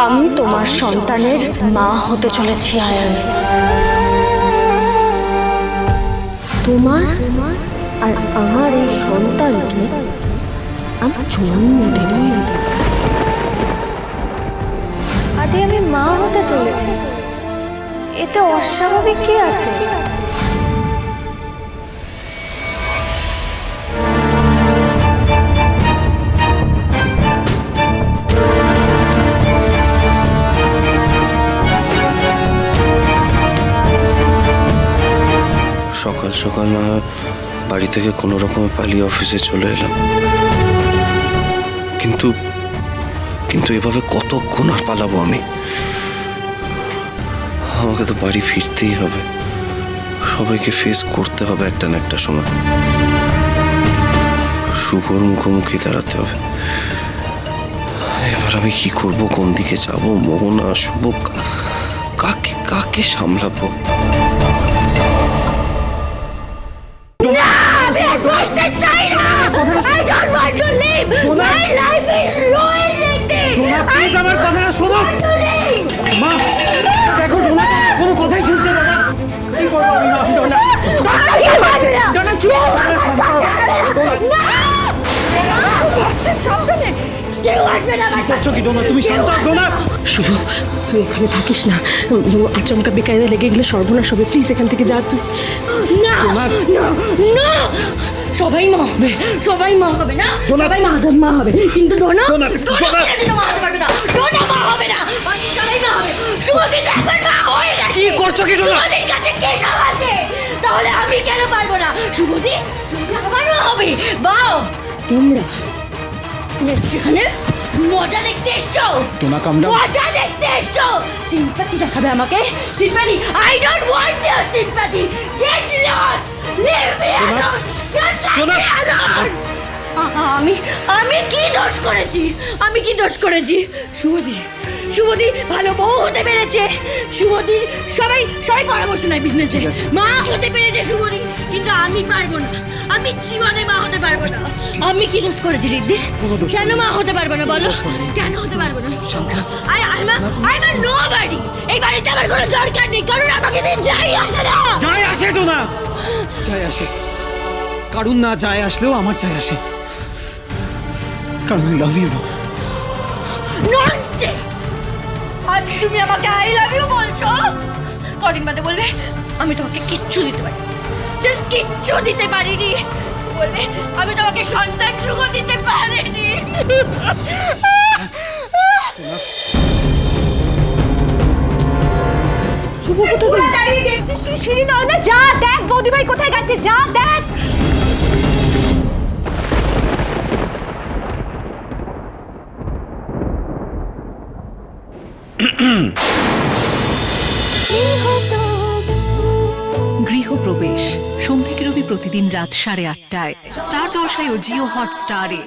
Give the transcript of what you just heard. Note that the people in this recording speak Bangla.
আমি তোমার সন্তানের মা হতে চলেছি আয়ান। তোমার আর আমার এই সন্তানকে আমি জন্ম দেবই। আদি আমি মা হতে চলেছি, এতে অস্বাভাবিক কি আছে? সকাল সকাল না বাড়ি থেকে কোনো রকমে পালিয়ে অফিসে চলে এলাম, কিন্তু কিন্তু এভাবে কতক্ষণ আর পালাবো আমি? আমাকে তো বাড়ি ফিরতেই হবে, সবাইকে ফেস করতে হবে একটা না একটা সময়। শুভর মুখোমুখি দাঁড়াতে হবে। এবার আমি কি করব, কোন দিকে যাব? মোহনা, শুভ, কাকে কাকে সামলাবো? আমার কথাটা শোনো মা। দেখো ডোনা কোনো কথাই শুনছে না। কি করবো আমি? কি করছো কি ডোনা? তুমি শান্ত হও ডোনা। শুভ, তুই এখানে থাকিস না, আচমকা বেকায়দা লেগে গেলে সর্বনাশ হবে। প্লিজ এখান থেকে যা তুই। না না, সবাই মা হবে, সবাই মা হবে না, সবাই মা হবে, কিন্তু ডোনা মা হতে পারবে না, ডোনা মা হবে না, বাকি সবাই মা হবে। শুভদি তো একবার মা হয়ে গেছে। কি করছো কি ডোনা? শুভদির কাছে কে সামলাচ্ছে? তাহলে আমি কেন পারবো না? শুভদি আমার মা হবে। বাও, তোমরা এখানে মজা দেখতে এসছো? Dona calm down. মজা দেখতে এসছো? সিম্প্যাথি দেখাবে আমাকে? Sympathy? I don't want your sympathy. Get lost, leave me alone, just leave me alone. আমি কি দোষ করেছি? আমি কি দোষ করেছি? শুভদি ভালো বউ হতে পেরেছে। শুভদি সবাই পরামর্শ নেয় বিজনেসে, মা হতে পেরেছে শুভদি, কিন্তু আমি পারবো না। আমি জীবনে মা হতে পারবো না। আমি কি দোষ করেছি রিদ্ধি? কেন মা হতে পারবো না বলো? কেন হতে পারবো না? I'm a nobody. এই বাড়িতে আমার কোনো দরকার নেই, কারণ আমাকে দিয়ে যাই আসে না। যায় আসে ডোনা, যায় আসে। কারণ না যায় আসলেও আমার যায় আসে, কারণ I love you Dona. Nonsense! আজ তুমি আমাকে আই লাভ ইউ বলছো? কদিন বাদে বলবে আমি তোমাকে কিচ্ছু দিতে পারি, জাস্ট কিচ্ছু দিতে পারিনি। বলবে আমি তোমাকে সন্তান সুখ দিতে পারিনি। শুভ কোথায় দাঁড়িয়ে দেখছিস কি? সিঁড়ি দাও না, যা দেখ বৌদি ভাই কোথায় গেছে, যা দেখ। গৃহপ্রবেশ সোম থেকে রবি প্রতিদিন রাত 8:30টায় স্টার জলসায় ও জিও হটস্টারে।